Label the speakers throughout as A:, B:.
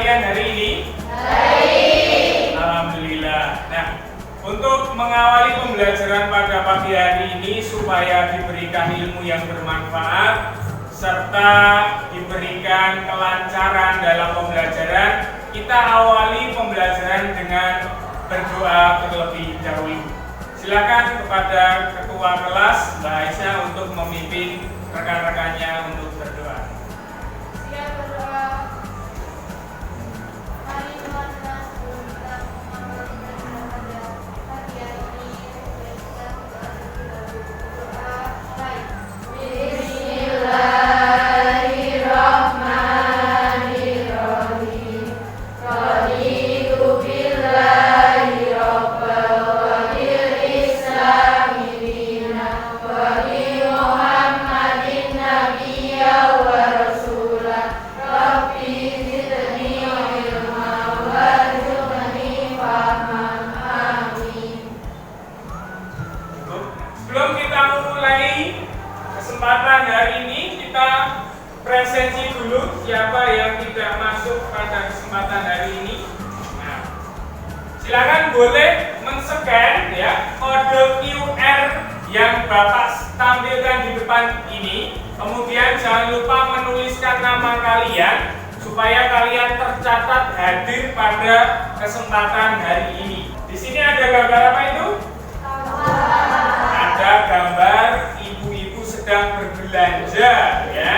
A: kalian hari ini? Baik. Alhamdulillah. Nah, untuk mengawali pembelajaran pada pagi hari ini supaya diberikan ilmu yang bermanfaat serta diberikan kelancaran dalam pembelajaran, kita awali pembelajaran dengan berdoa terlebih dahulu. Silakan kepada ketua kelas Mbak Aisyah untuk memimpin rekan-rekannya untuk berdoa.
B: Siap berdoa. Mari teman-teman, sebelum kita mengawali pelajaran pada pagi hari ini, kita berdoa terlebih dahulu. Berdoa mulai. Bismillahirrahmanirrahim. Raditu billahi rabbal wa bil islami dinan wa bi Muhammadin nabiyya wa rasulah. Rabbi zidni ilma warzuqni fahman. Amin.
A: Sebelum kita memulai kesempatan hari ini, kita presensi dulu siapa yang tidak masuk pada kesempatan hari ini. Nah, silakan boleh men-scan ya kode QR yang Bapak tampilkan di depan ini. Kemudian jangan lupa menuliskan nama kalian supaya kalian tercatat hadir pada kesempatan hari ini. Di sini ada gambar apa itu? Ada gambar ibu-ibu sedang berbelanja ya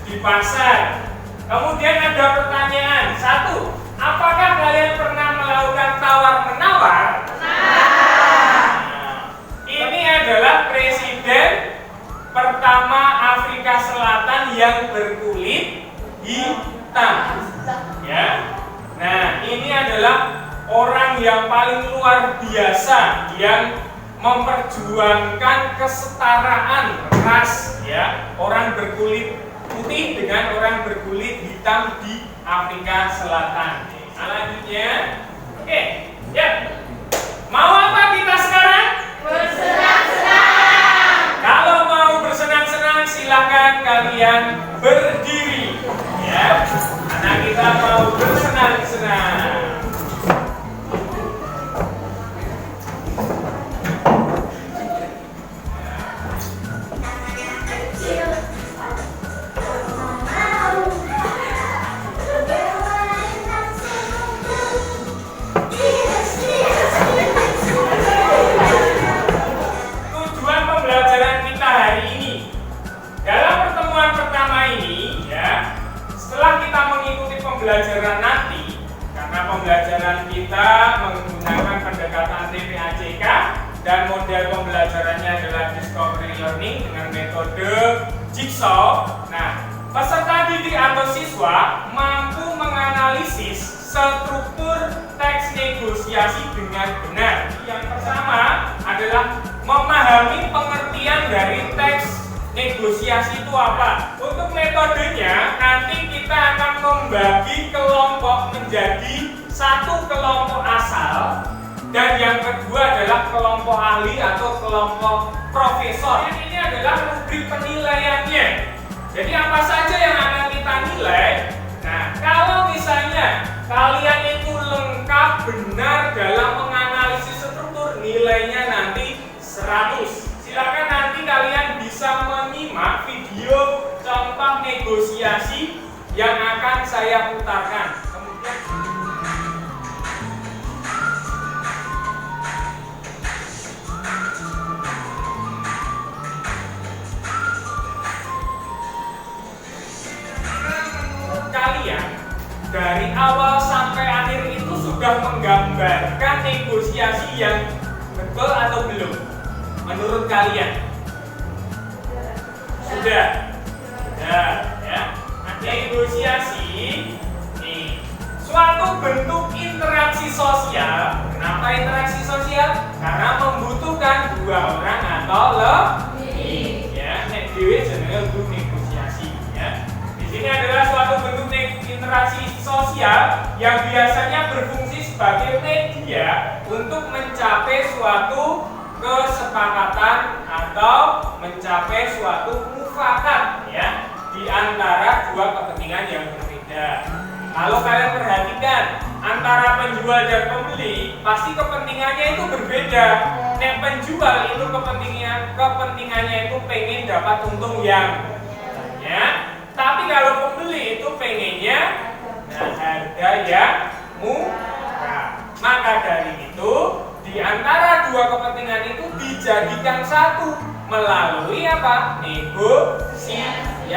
A: di pasar. Kemudian ada pertanyaan. Satu, apakah kalian pernah melakukan tawar-menawar? Nah, ini adalah presiden pertama Afrika Selatan yang berkulit hitam. Ya. Nah, ini adalah orang yang paling luar biasa yang memperjuangkan kesetaraan ras ya, orang berkulit putih dengan orang berkulit hitam di Afrika Selatan. Selanjutnya, oke, ya. Mau apa kita sekarang?
B: Bersenang-senang.
A: Kalau mau bersenang-senang silakan kalian berdiri ya. Karena kita mau bersenang-senang. Tujuan pembelajaran kita hari ini dalam pertemuan pertama ini ya, setelah kita mengikuti pembelajaran nanti, karena pembelajaran kita menggunakan pendekatan TPACK dan model pembelajarannya adalah discovery learning dengan metode jigsaw. Nah, peserta didik atau siswa mampu menganalisis struktur teks negosiasi dengan benar. Yang pertama adalah memahami pengertian dari teks negosiasi itu apa. Untuk metodenya nanti kita akan membagi kelompok menjadi satu kelompok asal dan yang kedua adalah kelompok ahli atau kelompok profesor. Ini adalah rubrik penilaiannya. Jadi apa saja yang akan kita nilai? Nah, kalau misalnya kalian itu lengkap benar dalam menganalisis struktur, nilainya nanti 100. Silakan nanti kalian bisa menyimak video contoh negosiasi yang akan saya putarkan. Kemudian menurut kalian dari awal sampai akhir itu sudah menggambarkan negosiasi yang betul atau belum? Menurut kalian? Sudah. Ya. Negosiasi nih, suatu bentuk interaksi sosial. Kenapa interaksi sosial? Karena membutuhkan dua orang atau lebih. Ya, nek dhewe jenenge untuk negosiasi ya. Di sini adalah suatu bentuk interaksi sosial yang biasanya berfungsi sebagai media untuk mencapai suatu kesepakatan atau mencapai suatu mufakat ya di antara dua kepentingan yang berbeda. Kalau kalian perhatikan antara penjual dan pembeli, pasti kepentingannya itu berbeda. Yang penjual itu kepentingannya itu pengen dapat untung yang banyak, tapi kalau pembeli itu pengennya harga yang murah. Maka dari itu, di antara dua kepentingan itu dijadikan satu melalui apa? Negosiasi.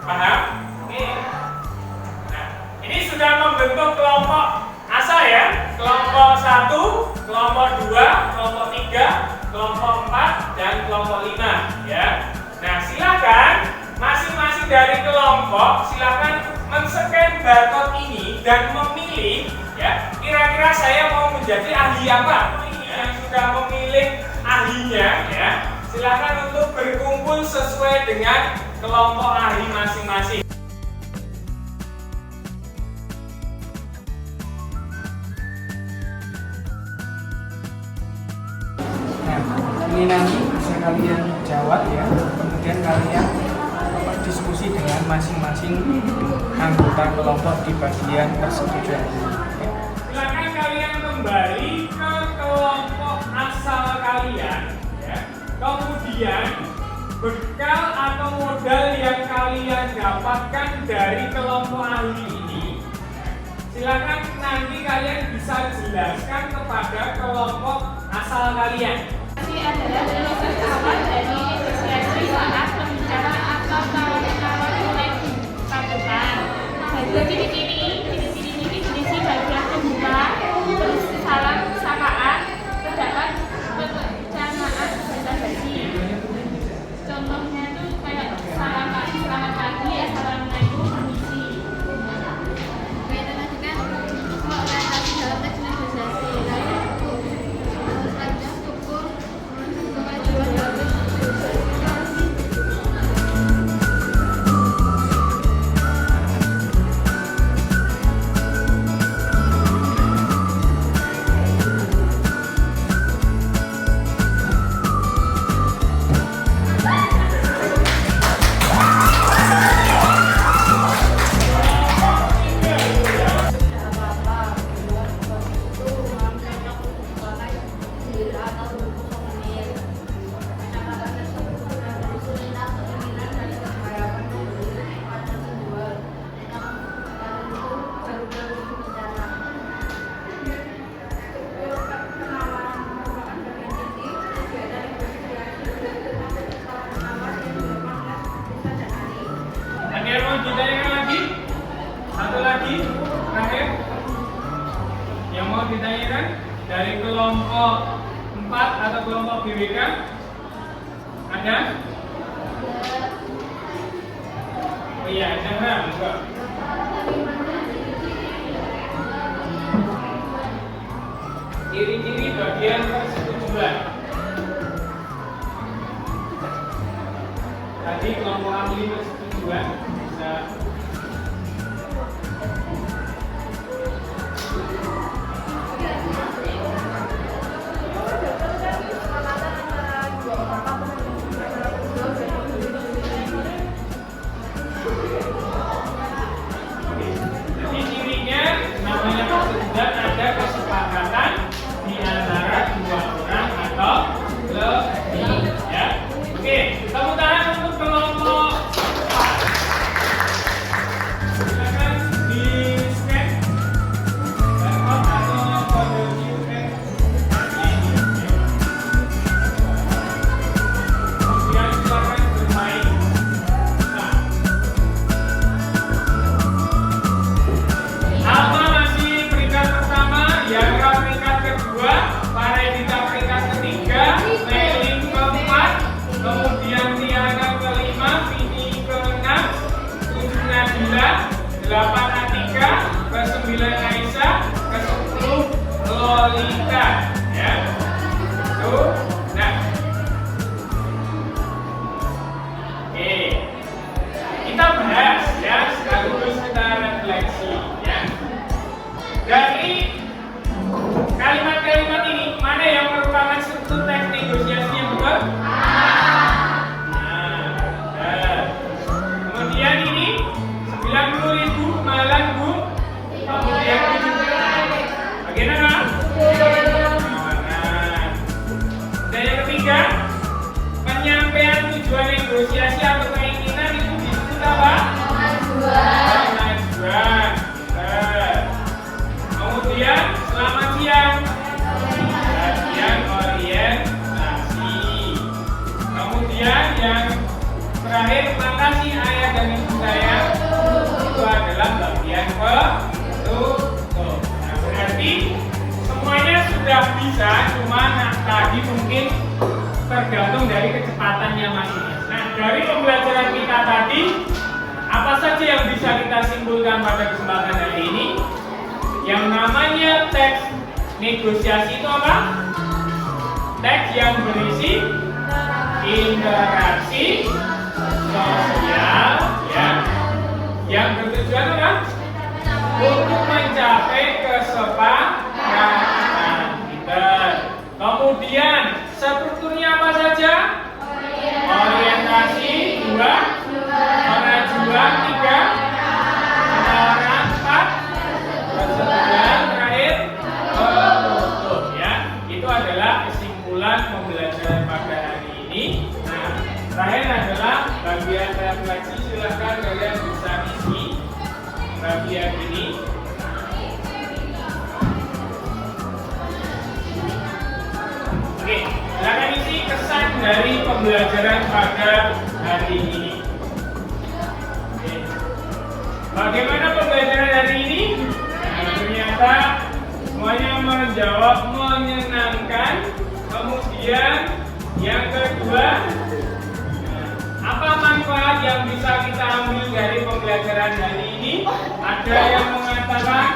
A: Paham? Oke. Nah, ini sudah membentuk kelompok asal ya. Kelompok 1, kelompok 2, kelompok 3, kelompok 4, dan kelompok 5 ya. Nah, silakan masing-masing dari kelompok silakan men-scan barcode ini dan memilih ya, kira-kira saya mau menjadi ahli apa? Yang sudah memilih ahlinya ya, silakan untuk berkumpul sesuai dengan kelompok ahli masing-masing.
C: Nah, ini nanti bisa kalian jawab ya, kemudian kalian diskusi dengan masing-masing anggota kelompok di bagian persetujuan.
A: Silakan kalian kembali ke kelompok asal kalian ya. Kemudian bekal atau modal yang kalian dapatkan dari kelompok ahli ini, silakan nanti kalian bisa jelaskan kepada kelompok asal kalian.
B: Ini adalah proses awal dari negosiasi saat pembicaraan atau tawar-menawar oleh pembukaan. Bagi ciri-ciri definisi bagian pembuka, terus salam sapaan, terdapat perencanaan basa-basi. Contohnya itu kayak salam pagi, selamat pagi, assalamualaikum, permisi. Kita lanjutkan orientasi dalam teks negosiasi. Selanjutnya hukum kemajuan dalam negosiasi.
A: Ada yang mau ditanyakan lagi? Satu lagi, terakhir. Yang mau ditanyakan dari kelompok 4 atau kelompok BWK? Ada? Oh iya, jangan. Enggak. Ciri-ciri bagian persetujuan. Tadi kelompok ahli persetujuan bisa jadi cirinya namanya persetujuan ada kesepakatan di antara dua orang atau lebih ya. Oke, tepuk tangan untuk kelompok 4. Silakan di scan barcode atau kode QR ini. Kemudian silakan bermain. Nah, Alma masih peringkat pertama, Yara peringkat kedua, Paredita peringkat ketiga, Melin keempat, kemudian Tiana kelima, Vini keenam, 7 Nadila, 8 Atika, ke-9 Aisyah, ke-10 Lolita ya. Tuh. Nah. Oke. Kita bahas ya, sekaligus kita refleksi ya. Dari kalimat-kalimat ini, mana yang merupakan struktur teks negosiasi yang betul? Nah, kemudian ini 90.000 malah bisa, cuma tadi mungkin tergantung dari kecepatannya masing-masing. Nah, dari pembelajaran kita tadi, apa saja yang bisa kita simpulkan pada kesempatan hari ini? Yang namanya teks negosiasi itu apa? Teks yang berisi interaksi sosial, ya, yang bertujuan apa? Untuk mencapai kesepakatan kita. Kemudian strukturnya apa saja? Orientasi 2, pengajuan 3, penawaran 4, persetujuan terakhir penutup, ya. Itu adalah kesimpulan pembelajaran pada hari ini. Nah, terakhir adalah bagian refleksi. Silakan kalian bisa isi bagian ini. Oke, silakan isi kesan dari pembelajaran pada hari ini. Oke. Bagaimana pembelajaran hari ini? Nah, ternyata semuanya menjawab menyenangkan. Kemudian yang kedua, apa manfaat yang bisa kita ambil dari pembelajaran hari ini? Ada yang mengatakan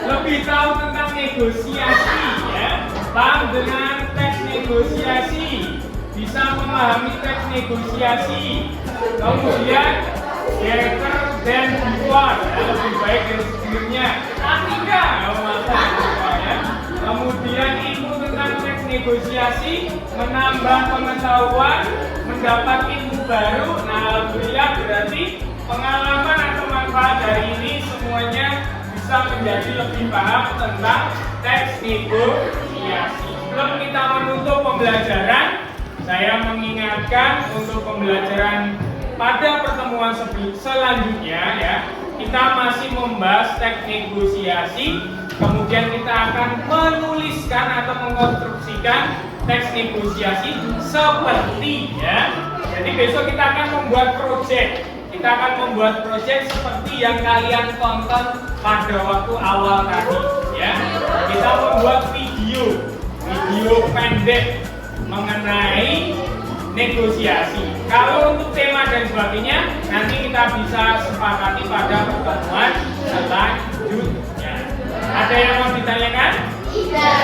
A: lebih tahu tentang negosiasi, ya, paham dengan teks negosiasi, bisa memahami teks negosiasi. Kemudian better than before, ya, lebih baik dari sebelumnya. Tidak, ya. Kemudian ilmu tentang teks negosiasi, menambah pengetahuan, mendapat ilmu baru. Nah, alhamdulillah berarti pengalaman atau manfaat dari ini semuanya bisa menjadi lebih paham tentang teks negosiasi. Sebelum kita menutup pembelajaran, saya mengingatkan untuk pembelajaran pada pertemuan selanjutnya, ya, kita masih membahas teks negosiasi. Kemudian kita akan menuliskan atau mengkonstruksikan teks negosiasi seperti, ya. Jadi besok kita akan membuat proyek. Kita akan membuat proyek seperti yang kalian tonton pada waktu awal tadi, ya. Kita membuat video pendek mengenai negosiasi. Kalau untuk tema dan sebagainya, nanti kita bisa sepakati pada pertemuan selanjutnya. Ada yang mau ditanyakan?
B: Tidak.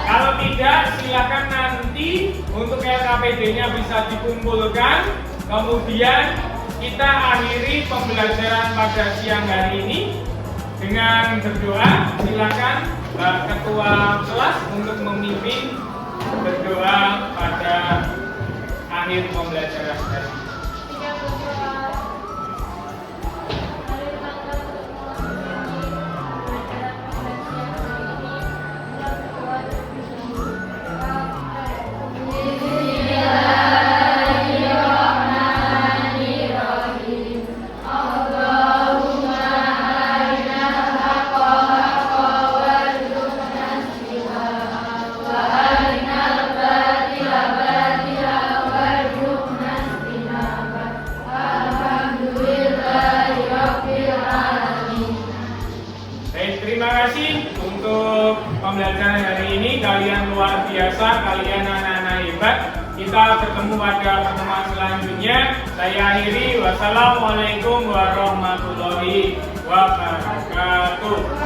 A: Kalau tidak, silakan nanti untuk LKPD-nya bisa dikumpulkan. Kemudian kita akhiri pembelajaran pada siang hari ini dengan berdoa. Silakan Mbak Ketua kelas untuk memimpin berdoa pada akhir pembelajaran hari ini. Pembelajaran hari ini kalian luar biasa, kalian anak-anak hebat. Kita bertemu pada pertemuan selanjutnya. Saya akhiri. Wassalamualaikum warahmatullahi wabarakatuh.